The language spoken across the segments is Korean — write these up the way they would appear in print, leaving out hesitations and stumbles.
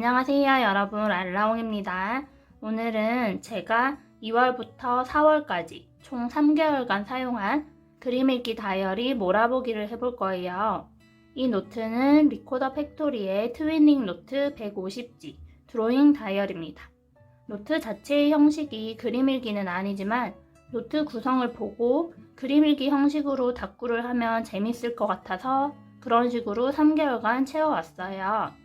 안녕하세요 여러분, 알라옹입니다. 오늘은 제가 2월부터 4월까지 총 3개월간 사용한 그림 읽기 다이어리 몰아보기를 해볼 거예요. 이 노트는 리코더 팩토리의 트위닝 노트 150G 드로잉 다이어리입니다. 노트 자체의 형식이 그림 읽기는 아니지만 노트 구성을 보고 그림 읽기 형식으로 답구를 하면 재밌을 것 같아서 그런 식으로 3개월간 채워왔어요.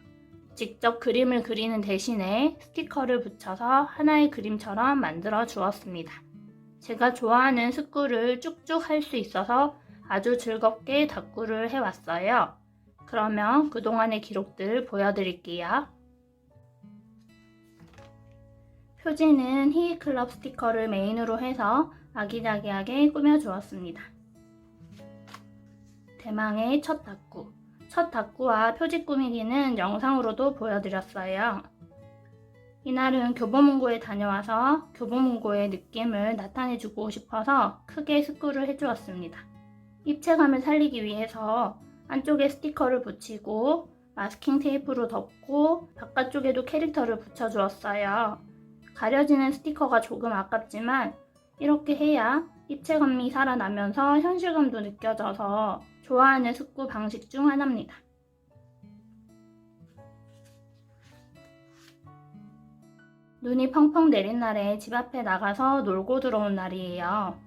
직접 그림을 그리는 대신에 스티커를 붙여서 하나의 그림처럼 만들어 주었습니다. 제가 좋아하는 습구를 쭉쭉 할 수 있어서 아주 즐겁게 답구를 해왔어요. 그러면 그동안의 기록들 보여드릴게요. 표지는 히익클럽 스티커를 메인으로 해서 아기자기하게 꾸며주었습니다. 대망의 첫 답구. 첫 답구와 표지 꾸미기는 영상으로도 보여드렸어요. 이날은 교보문고에 다녀와서 교보문고의 느낌을 나타내주고 싶어서 크게 습구를 해주었습니다. 입체감을 살리기 위해서 안쪽에 스티커를 붙이고 마스킹 테이프로 덮고 바깥쪽에도 캐릭터를 붙여주었어요. 가려지는 스티커가 조금 아깝지만 이렇게 해야 입체감이 살아나면서 현실감도 느껴져서 좋아하는 습구 방식 중 하나입니다. 눈이 펑펑 내린 날에 집 앞에 나가서 놀고 들어온 날이에요.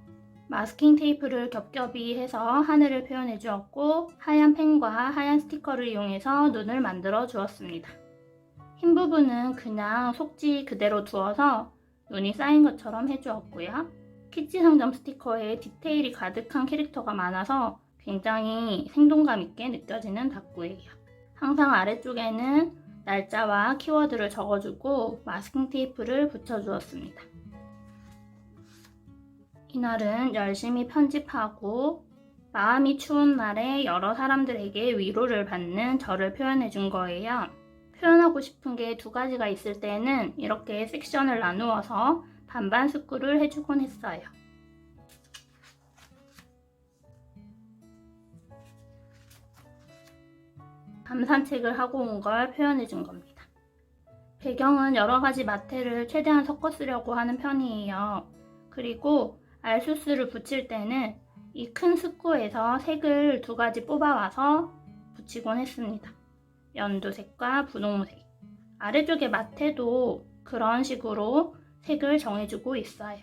마스킹 테이프를 겹겹이 해서 하늘을 표현해 주었고 하얀 펜과 하얀 스티커를 이용해서 눈을 만들어 주었습니다. 흰 부분은 그냥 속지 그대로 두어서 눈이 쌓인 것처럼 해주었고요. 키치 상점 스티커에 디테일이 가득한 캐릭터가 많아서 굉장히 생동감 있게 느껴지는 답구예요. 항상 아래쪽에는 날짜와 키워드를 적어주고 마스킹 테이프를 붙여주었습니다. 이날은 열심히 편집하고 마음이 추운 날에 여러 사람들에게 위로를 받는 저를 표현해준 거예요. 표현하고 싶은 게 두 가지가 있을 때는 이렇게 섹션을 나누어서 반반 습구를 해주곤 했어요. 밤 산책을 하고 온 걸 표현해준 겁니다. 배경은 여러가지 마테를 최대한 섞어 쓰려고 하는 편이에요. 그리고 알수스를 붙일 때는 이 큰 습구에서 색을 두 가지 뽑아와서 붙이곤 했습니다. 연두색과 분홍색. 아래쪽에 마테도 그런 식으로 색을 정해주고 있어요.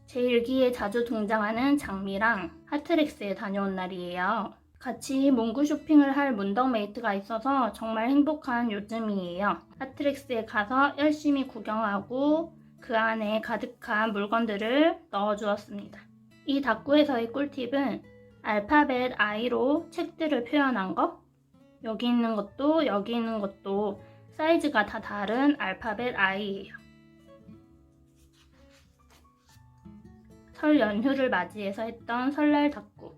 제 일기에 자주 등장하는 장미랑 하트렉스에 다녀온 날이에요. 같이 문구 쇼핑을 할 문덕메이트가 있어서 정말 행복한 요즘이에요. 하트렉스에 가서 열심히 구경하고 그 안에 가득한 물건들을 넣어주었습니다. 이 답구에서의 꿀팁은 알파벳 I로 책들을 표현한 거, 여기 있는 것도 여기 있는 것도 사이즈가 다 다른 알파벳 I예요. 설 연휴를 맞이해서 했던 설날 답구.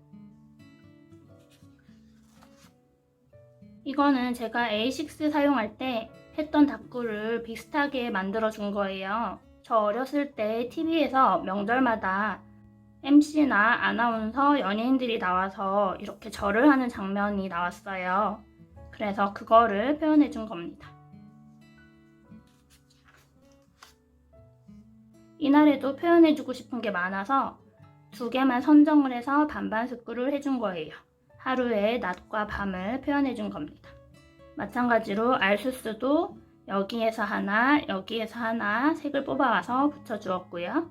이거는 제가 A6 사용할 때 했던 답구를 비슷하게 만들어 준 거예요. 저 어렸을 때 TV에서 명절마다 MC나 아나운서 연예인들이 나와서 이렇게 절을 하는 장면이 나왔어요. 그래서 그거를 표현해 준 겁니다. 이날에도 표현해주고 싶은 게 많아서 두 개만 선정을 해서 반반 습구를 해준 거예요. 하루의 낮과 밤을 표현해준 겁니다. 마찬가지로 알수스도 여기에서 하나, 여기에서 하나 색을 뽑아와서 붙여주었고요.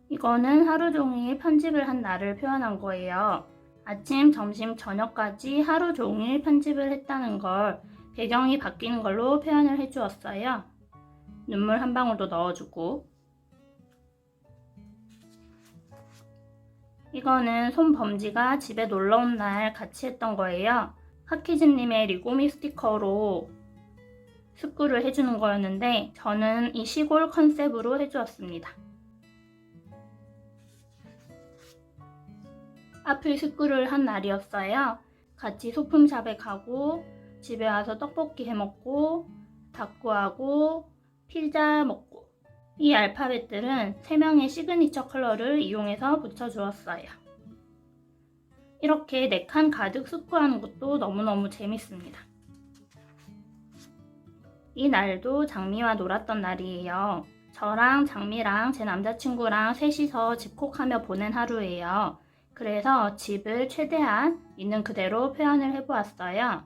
이거는 하루 종일 편집을 한 날을 표현한 거예요. 아침, 점심, 저녁까지 하루 종일 편집을 했다는 걸 배경이 바뀌는 걸로 표현을 해주었어요. 눈물 한 방울도 넣어주고. 이거는 손범지가 집에 놀러 온 날 같이 했던 거예요. 하키즈님의 리고미 스티커로 습구를 해주는 거였는데 저는 이 시골 컨셉으로 해주었습니다. 아플 습구를 한 날이었어요. 같이 소품샵에 가고 집에 와서 떡볶이 해먹고 닭구하고 피자 먹고. 이 알파벳들은 3명의 시그니처 컬러를 이용해서 붙여주었어요. 이렇게 4칸 가득 숙구하는 것도 너무너무 재밌습니다. 이 날도 장미와 놀았던 날이에요. 저랑 장미랑 제 남자친구랑 셋이서 집콕하며 보낸 하루예요. 그래서 집을 최대한 있는 그대로 표현을 해보았어요.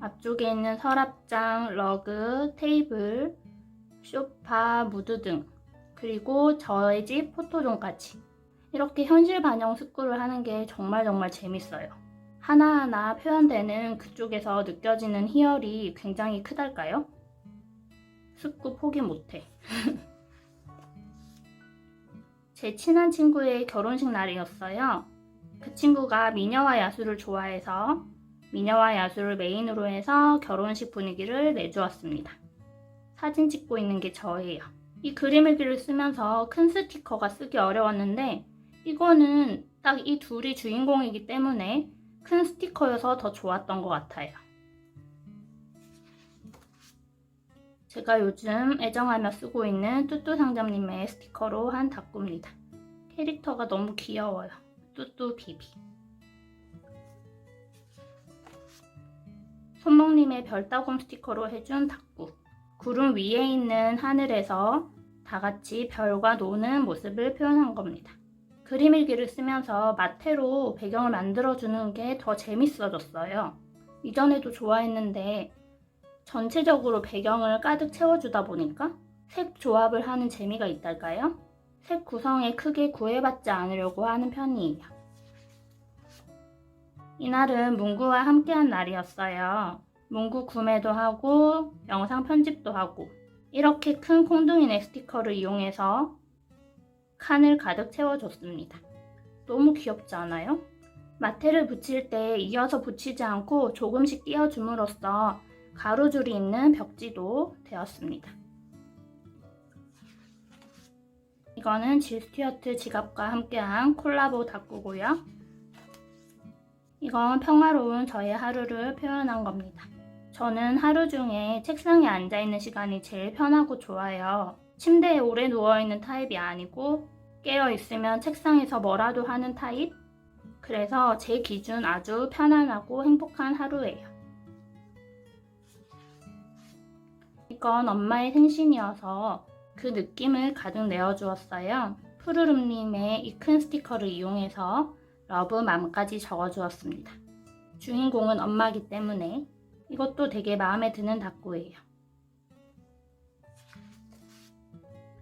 앞쪽에 있는 서랍장, 러그, 테이블, 소파, 무드 등, 그리고 저의 집 포토존까지. 이렇게 현실 반영 숙구를 하는 게 정말 재밌어요. 하나하나 표현되는 그쪽에서 느껴지는 희열이 굉장히 크달까요? 숙구 포기 못해. 제 친한 친구의 결혼식 날이었어요. 그 친구가 미녀와 야수를 좋아해서 미녀와 야수를 메인으로 해서 결혼식 분위기를 내주었습니다. 사진 찍고 있는 게 저예요. 이 그림 일기를 쓰면서 큰 스티커가 쓰기 어려웠는데 이거는 딱 이 둘이 주인공이기 때문에 큰 스티커여서 더 좋았던 것 같아요. 제가 요즘 애정하며 쓰고 있는 뚜뚜 상점님의 스티커로 한 다꾸입니다. 캐릭터가 너무 귀여워요. 뚜뚜 비비. 손목님의 별따곰 스티커로 해준 다꾸. 구름 위에 있는 하늘에서 다같이 별과 노는 모습을 표현한 겁니다. 그림 일기를 쓰면서 마테로 배경을 만들어주는 게 더 재밌어졌어요. 이전에도 좋아했는데 전체적으로 배경을 가득 채워주다 보니까 색 조합을 하는 재미가 있달까요? 색 구성에 크게 구애받지 않으려고 하는 편이에요. 이날은 문구와 함께한 날이었어요. 문구 구매도 하고 영상 편집도 하고 이렇게 큰 콩둥이네 스티커를 이용해서 칸을 가득 채워줬습니다. 너무 귀엽지 않아요? 마테를 붙일 때 이어서 붙이지 않고 조금씩 띄워줌으로써 가로줄이 있는 벽지도 되었습니다. 이거는 질 스튜어트 지갑과 함께한 콜라보 다꾸고요. 이건 평화로운 저의 하루를 표현한 겁니다. 저는 하루 중에 책상에 앉아있는 시간이 제일 편하고 좋아요. 침대에 오래 누워있는 타입이 아니고 깨어있으면 책상에서 뭐라도 하는 타입? 그래서 제 기준 아주 편안하고 행복한 하루예요. 이건 엄마의 생신이어서 그 느낌을 가득 내어주었어요. 푸르름님의 이 큰 스티커를 이용해서 러브맘까지 적어주었습니다. 주인공은 엄마이기 때문에 이것도 되게 마음에 드는 다꾸예요.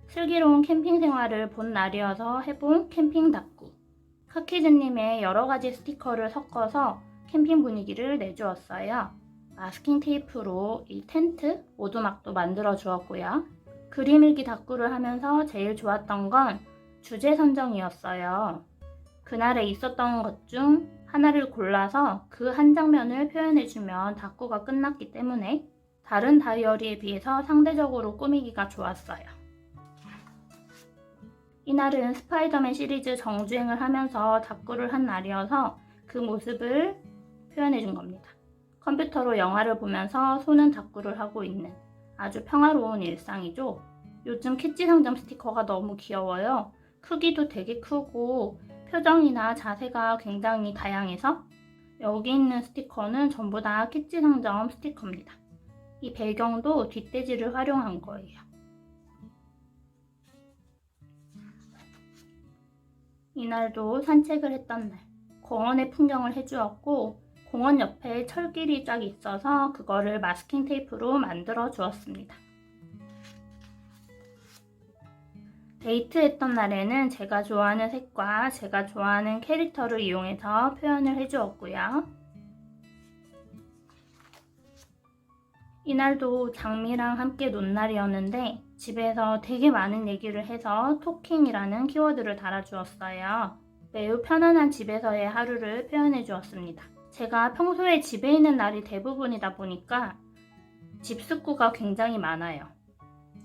슬기로운 캠핑 생활을 본 날이어서 해본 캠핑 다꾸. 카키즈님의 여러가지 스티커를 섞어서 캠핑 분위기를 내주었어요. 마스킹 테이프로 이 텐트 오두막도 만들어 주었고요. 그림 일기 다꾸를 하면서 제일 좋았던 건 주제 선정이었어요. 그날에 있었던 것 중 하나를 골라서 그 한 장면을 표현해주면 다꾸가 끝났기 때문에 다른 다이어리에 비해서 상대적으로 꾸미기가 좋았어요. 이날은 스파이더맨 시리즈 정주행을 하면서 다꾸를 한 날이어서 그 모습을 표현해준 겁니다. 컴퓨터로 영화를 보면서 손은 다꾸를 하고 있는 아주 평화로운 일상이죠. 요즘 키치 상점 스티커가 너무 귀여워요. 크기도 되게 크고 표정이나 자세가 굉장히 다양해서 여기 있는 스티커는 전부 다 키치 상점 스티커입니다. 이 배경도 뒷돼지를 활용한 거예요. 이날도 산책을 했던 날, 공원의 풍경을 해주었고 공원 옆에 철길이 쫙 있어서 그거를 마스킹 테이프로 만들어 주었습니다. 데이트했던 날에는 제가 좋아하는 색과 제가 좋아하는 캐릭터를 이용해서 표현을 해주었고요. 이날도 장미랑 함께 논 날이었는데 집에서 되게 많은 얘기를 해서 토킹이라는 키워드를 달아주었어요. 매우 편안한 집에서의 하루를 표현해 주었습니다. 제가 평소에 집에 있는 날이 대부분이다 보니까 집 숙구가 굉장히 많아요.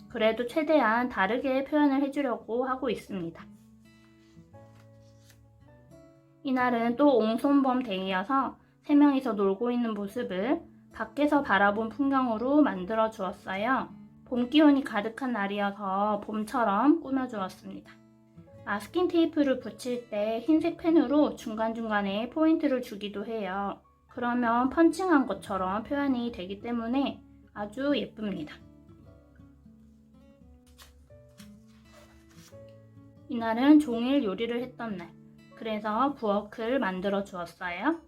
그래도 최대한 다르게 표현을 해주려고 하고 있습니다. 이날은 또 옹손범 데이여서 3명이서 놀고 있는 모습을 밖에서 바라본 풍경으로 만들어 주었어요. 봄 기운이 가득한 날이어서 봄처럼 꾸며 주었습니다. 마스킹 테이프를 붙일 때 흰색 펜으로 중간중간에 포인트를 주기도 해요. 그러면 펀칭한 것처럼 표현이 되기 때문에 아주 예쁩니다. 이날은 종일 요리를 했던 날, 그래서 부엌을 만들어 주었어요.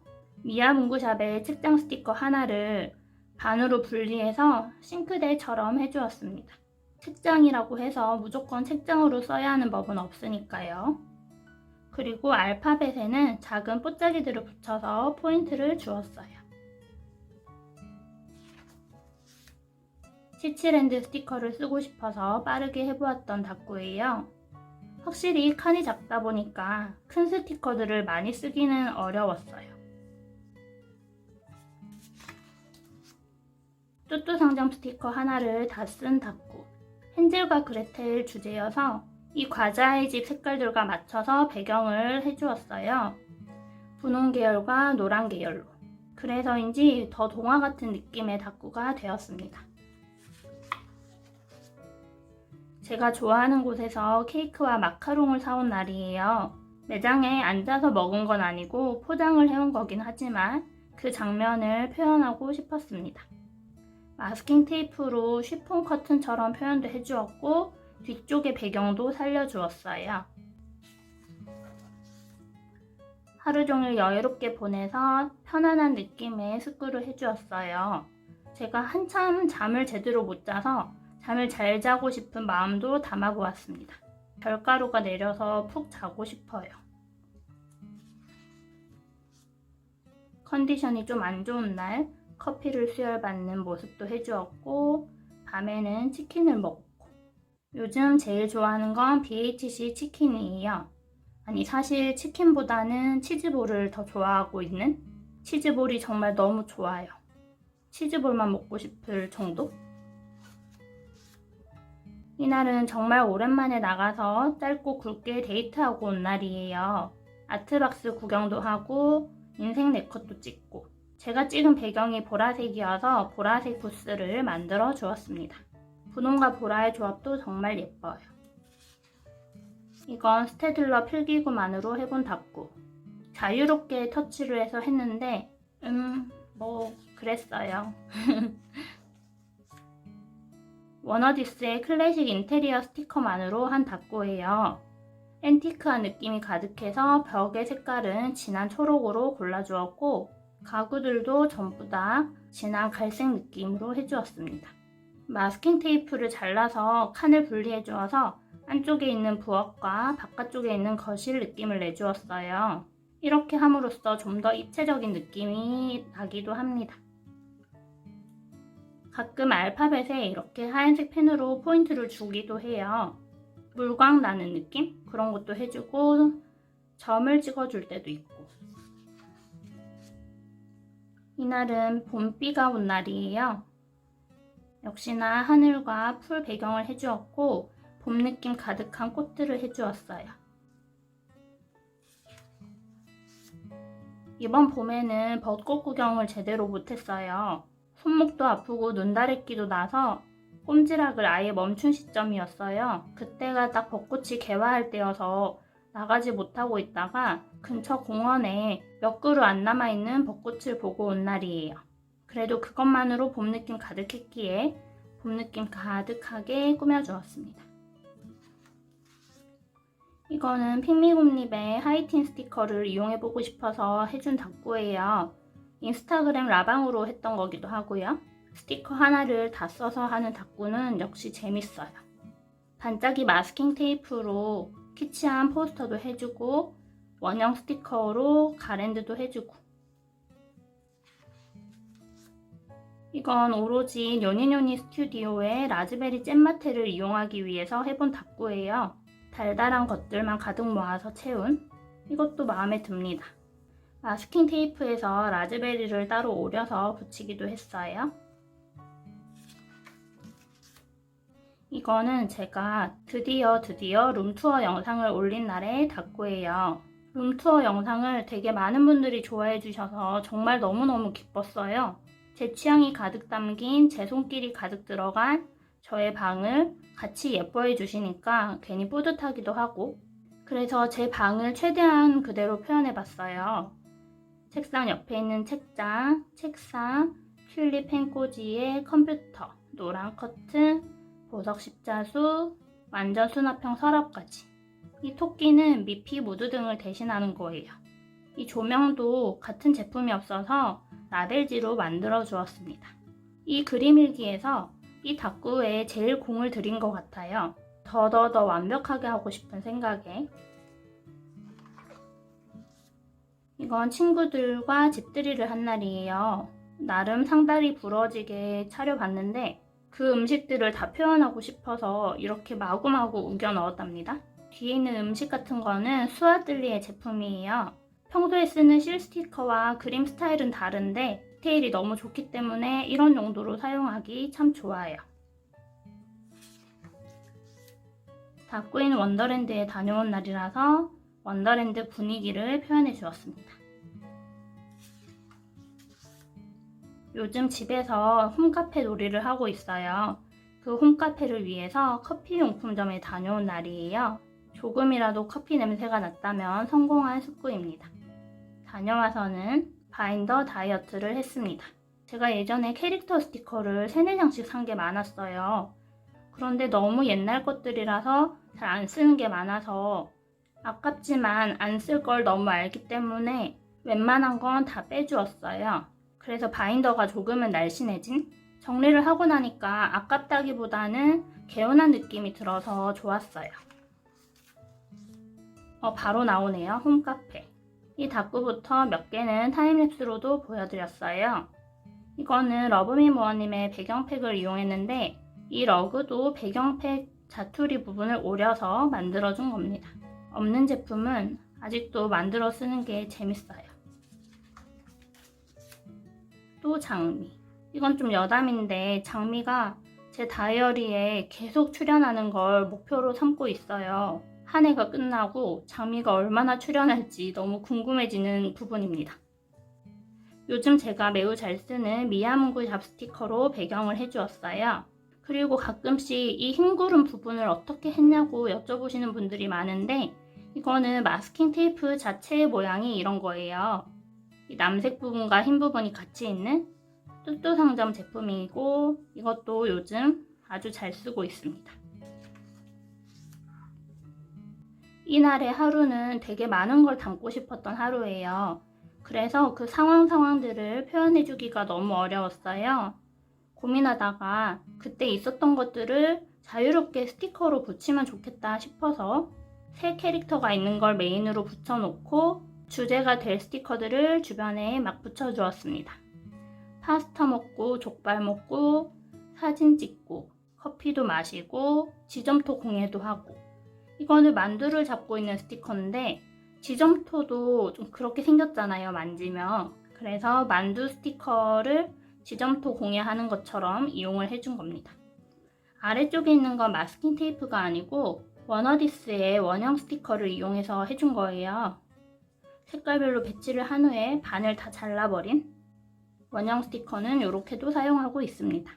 미아 문구샵의 책장 스티커 하나를 반으로 분리해서 싱크대처럼 해주었습니다. 책장이라고 해서 무조건 책장으로 써야 하는 법은 없으니까요. 그리고 알파벳에는 작은 뽀짝이들을 붙여서 포인트를 주었어요. 치치랜드 스티커를 쓰고 싶어서 빠르게 해보았던 닦구예요. 확실히 칸이 작다 보니까 큰 스티커들을 많이 쓰기는 어려웠어요. 뚜뚜 상점 스티커 하나를 다 쓴 닦구. 헨젤과 그레텔 주제여서 이 과자의 집 색깔들과 맞춰서 배경을 해주었어요. 분홍 계열과 노란 계열로. 그래서인지 더 동화 같은 느낌의 닦구가 되었습니다. 제가 좋아하는 곳에서 케이크와 마카롱을 사온 날이에요. 매장에 앉아서 먹은 건 아니고 포장을 해온 거긴 하지만 그 장면을 표현하고 싶었습니다. 마스킹 테이프로 쉬폰 커튼처럼 표현도 해주었고 뒤쪽의 배경도 살려주었어요. 하루 종일 여유롭게 보내서 편안한 느낌의 스쿨을 해주었어요. 제가 한참 잠을 제대로 못 자서 잠을 잘 자고 싶은 마음도 담아보았습니다. 별가루가 내려서 푹 자고 싶어요. 컨디션이 좀 안 좋은 날 커피를 수혈받는 모습도 해주었고 밤에는 치킨을 먹고 요즘 제일 좋아하는 건 BHC 치킨이에요. 아니 사실 치킨보다는 치즈볼을 더 좋아하고 있는 치즈볼이 정말 너무 좋아요. 치즈볼만 먹고 싶을 정도? 이날은 정말 오랜만에 나가서 짧고 굵게 데이트하고 온 날이에요. 아트박스 구경도 하고 인생 네컷도 찍고 제가 찍은 배경이 보라색이어서 보라색 부스를 만들어 주었습니다. 분홍과 보라의 조합도 정말 예뻐요. 이건 스테들러 필기구만으로 해본 닦구. 자유롭게 터치를 해서 했는데 뭐 그랬어요. 워너디스의 클래식 인테리어 스티커만으로 한 닦구예요. 앤티크한 느낌이 가득해서 벽의 색깔은 진한 초록으로 골라주었고 가구들도 전부 다 진한 갈색 느낌으로 해주었습니다. 마스킹 테이프를 잘라서 칸을 분리해 주어서 안쪽에 있는 부엌과 바깥쪽에 있는 거실 느낌을 내주었어요. 이렇게 함으로써 좀 더 입체적인 느낌이 나기도 합니다. 가끔 알파벳에 이렇게 하얀색 펜으로 포인트를 주기도 해요. 물광 나는 느낌? 그런 것도 해주고 점을 찍어줄 때도 있고. 이날은 봄비가 온 날이에요. 역시나 하늘과 풀 배경을 해주었고 봄 느낌 가득한 꽃들을 해주었어요. 이번 봄에는 벚꽃 구경을 제대로 못했어요. 손목도 아프고 눈다래끼도 나서 꼼지락을 아예 멈춘 시점이었어요. 그때가 딱 벚꽃이 개화할 때여서 나가지 못하고 있다가 근처 공원에 몇 그루 안 남아있는 벚꽃을 보고 온 날이에요. 그래도 그것만으로 봄 느낌 가득했기에 봄 느낌 가득하게 꾸며주었습니다. 이거는 핑미곰립의 하이틴 스티커를 이용해보고 싶어서 해준 닦구예요. 인스타그램 라방으로 했던 거기도 하고요. 스티커 하나를 다 써서 하는 닦구는 역시 재밌어요. 반짝이 마스킹 테이프로 키치한 포스터도 해주고 원형 스티커로 가랜드도 해주고 이건 오로지 요니요니 스튜디오의 라즈베리 잼마테를 이용하기 위해서 해본 닦구예요. 달달한 것들만 가득 모아서 채운 이것도 마음에 듭니다. 마스킹 테이프에서 라즈베리를 따로 오려서 붙이기도 했어요. 이거는 제가 드디어 룸투어 영상을 올린 날의 닦구예요. 룸투어 영상을 되게 많은 분들이 좋아해 주셔서 정말 너무너무 기뻤어요. 제 취향이 가득 담긴 제 손길이 가득 들어간 저의 방을 같이 예뻐해 주시니까 괜히 뿌듯하기도 하고 그래서 제 방을 최대한 그대로 표현해봤어요. 책상 옆에 있는 책장, 책상, 튤립 펜꽂이에 컴퓨터, 노란 커튼, 보석 십자수, 완전 수납형 서랍까지. 이 토끼는 미피 무드 등을 대신하는 거예요. 이 조명도 같은 제품이 없어서 라벨지로 만들어 주었습니다. 이 그림 일기에서 이 다꾸에 제일 공을 들인 것 같아요. 더 완벽하게 하고 싶은 생각에. 이건 친구들과 집들이를 한 날이에요. 나름 상다리 부러지게 차려봤는데 그 음식들을 다 표현하고 싶어서 이렇게 마구마구 우겨 넣었답니다. 뒤에 있는 음식 같은 거는 수아뜰리의 제품이에요. 평소에 쓰는 실 스티커와 그림 스타일은 다른데 디테일이 너무 좋기 때문에 이런 용도로 사용하기 참 좋아요. 다꾸인 원더랜드에 다녀온 날이라서 원더랜드 분위기를 표현해 주었습니다. 요즘 집에서 홈카페 놀이를 하고 있어요. 그 홈카페를 위해서 커피용품점에 다녀온 날이에요. 조금이라도 커피 냄새가 났다면 성공한 숙구입니다. 다녀와서는 바인더 다이어트를 했습니다. 제가 예전에 캐릭터 스티커를 3-4장씩 산 게 많았어요. 그런데 너무 옛날 것들이라서 잘 안 쓰는 게 많아서 아깝지만 안 쓸 걸 너무 알기 때문에 웬만한 건 다 빼주었어요. 그래서 바인더가 조금은 날씬해진? 정리를 하고 나니까 아깝다기보다는 개운한 느낌이 들어서 좋았어요. 바로 나오네요. 홈카페. 이 다꾸부터 몇 개는 타임랩스로도 보여드렸어요. 이거는 러브미모어님의 배경팩을 이용했는데 이 러그도 배경팩 자투리 부분을 오려서 만들어준 겁니다. 없는 제품은 아직도 만들어 쓰는 게 재밌어요. 또 장미. 이건 좀 여담인데 장미가 제 다이어리에 계속 출연하는 걸 목표로 삼고 있어요. 한 해가 끝나고 장미가 얼마나 출연할지 너무 궁금해지는 부분입니다. 요즘 제가 매우 잘 쓰는 미야문구 잡 스티커로 배경을 해주었어요. 그리고 가끔씩 이 흰 구름 부분을 어떻게 했냐고 여쭤보시는 분들이 많은데 이거는 마스킹 테이프 자체의 모양이 이런 거예요. 이 남색 부분과 흰 부분이 같이 있는 뚜뚜 상점 제품이고 이것도 요즘 아주 잘 쓰고 있습니다. 이날의 하루는 되게 많은 걸 담고 싶었던 하루예요. 그래서 그 상황들을 표현해주기가 너무 어려웠어요. 고민하다가 그때 있었던 것들을 자유롭게 스티커로 붙이면 좋겠다 싶어서 새 캐릭터가 있는 걸 메인으로 붙여놓고 주제가 될 스티커들을 주변에 막 붙여주었습니다. 파스타 먹고 족발 먹고 사진 찍고 커피도 마시고 지점토 공예도 하고 이거는 만두를 잡고 있는 스티커인데 지점토도 좀 그렇게 생겼잖아요, 만지면. 그래서 만두 스티커를 지점토 공예하는 것처럼 이용을 해준 겁니다. 아래쪽에 있는 건 마스킹 테이프가 아니고 워너디스의 원형 스티커를 이용해서 해준 거예요. 색깔별로 배치를 한 후에 반을 다 잘라버린 원형 스티커는 이렇게도 사용하고 있습니다.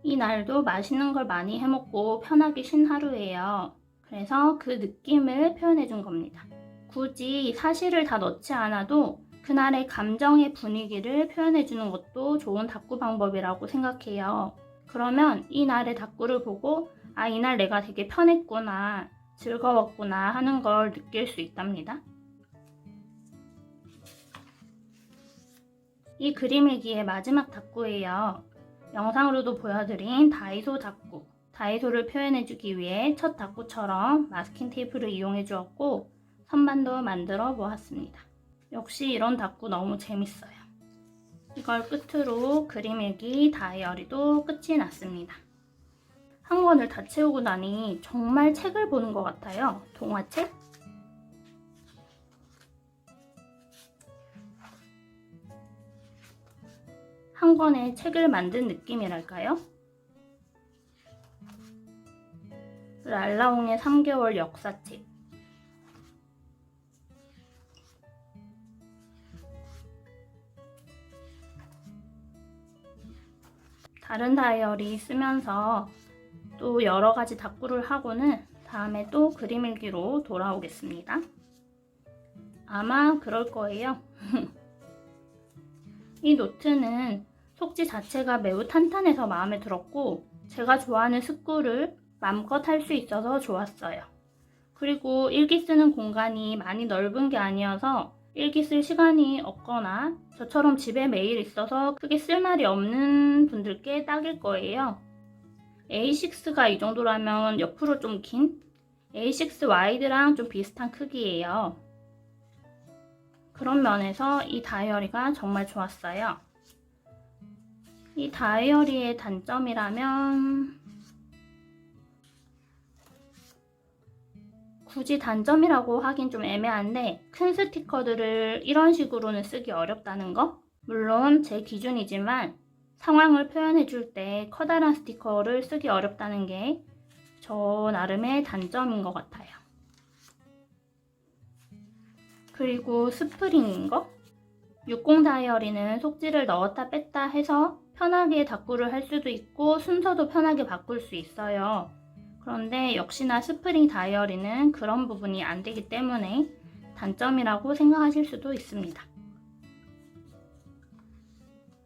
이 날도 맛있는 걸 많이 해먹고 편하게 쉰 하루예요. 그래서 그 느낌을 표현해준 겁니다. 굳이 사실을 다 넣지 않아도 그날의 감정의 분위기를 표현해주는 것도 좋은 다꾸 방법이라고 생각해요. 그러면 이 날의 다꾸를 보고 이날 내가 되게 편했구나, 즐거웠구나 하는 걸 느낄 수 있답니다. 이 그림 일기의 마지막 다꾸예요. 영상으로도 보여드린 다이소 다꾸. 다이소를 표현해주기 위해 첫 다꾸처럼 마스킹 테이프를 이용해 주었고 선반도 만들어 보았습니다. 역시 이런 다꾸 너무 재밌어요. 이걸 끝으로 그림 일기 다이어리도 끝이 났습니다. 한 권을 다 채우고 나니 정말 책을 보는 것 같아요. 동화책? 한 권의 책을 만든 느낌이랄까요? 랄라옹의 3개월 역사책. 다른 다이어리 쓰면서 또 여러 가지 다꾸를 하고는 다음에 또 그림일기로 돌아오겠습니다. 아마 그럴 거예요. 이 노트는 속지 자체가 매우 탄탄해서 마음에 들었고 제가 좋아하는 스쿨을 마음껏 할 수 있어서 좋았어요. 그리고 일기 쓰는 공간이 많이 넓은 게 아니어서 일기 쓸 시간이 없거나 저처럼 집에 매일 있어서 크게 쓸 날이 없는 분들께 딱일 거예요. A6가 이 정도라면 옆으로 좀 긴 A6 와이드랑 좀 비슷한 크기예요. 그런 면에서 이 다이어리가 정말 좋았어요. 이 다이어리의 단점이라면 굳이 단점이라고 하긴 좀 애매한데 큰 스티커들을 이런 식으로는 쓰기 어렵다는 거? 물론 제 기준이지만 상황을 표현해 줄 때 커다란 스티커를 쓰기 어렵다는 게 저 나름의 단점인 것 같아요. 그리고 스프링인 거? 60 다이어리는 속지를 넣었다 뺐다 해서 편하게 닦구를 할 수도 있고 순서도 편하게 바꿀 수 있어요. 그런데 역시나 스프링 다이어리는 그런 부분이 안 되기 때문에 단점이라고 생각하실 수도 있습니다.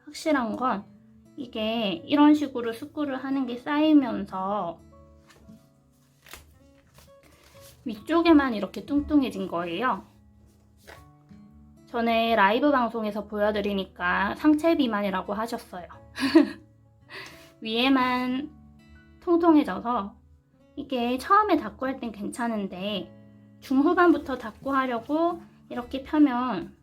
확실한 건 이게 이런 식으로 스크를 하는 게 쌓이면서 위쪽에만 이렇게 뚱뚱해진 거예요. 전에 라이브 방송에서 보여드리니까 상체 비만이라고 하셨어요. 위에만 통통해져서 이게 처음에 닦고 할 땐 괜찮은데 중후반부터 닦고 하려고 이렇게 펴면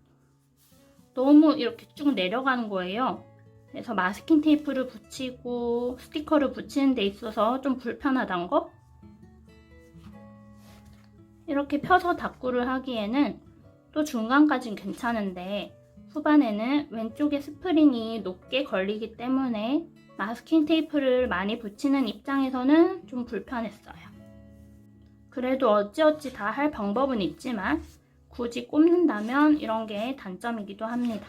너무 이렇게 쭉 내려가는 거예요. 그래서 마스킹 테이프를 붙이고 스티커를 붙이는 데 있어서 좀 불편하단 거? 이렇게 펴서 닦구를 하기에는 또 중간까진 괜찮은데 후반에는 왼쪽에 스프링이 높게 걸리기 때문에 마스킹 테이프를 많이 붙이는 입장에서는 좀 불편했어요. 그래도 어찌어찌 다 할 방법은 있지만 굳이 꼽는다면 이런 게 단점이기도 합니다.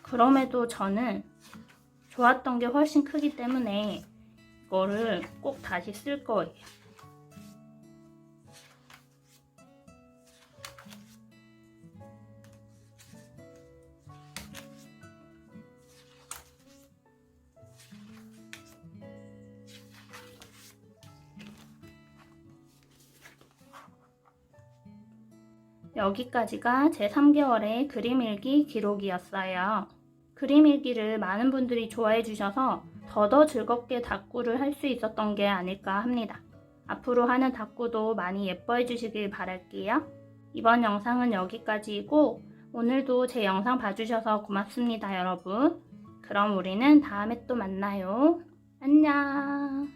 그럼에도 저는 좋았던 게 훨씬 크기 때문에 이거를 꼭 다시 쓸 거예요. 여기까지가 제 3개월의 그림일기 기록이었어요. 그림일기를 많은 분들이 좋아해 주셔서 더 즐겁게 닦구를 할 수 있었던 게 아닐까 합니다. 앞으로 하는 닦구도 많이 예뻐해 주시길 바랄게요. 이번 영상은 여기까지이고 오늘도 제 영상 봐주셔서 고맙습니다, 여러분. 그럼 우리는 다음에 또 만나요. 안녕.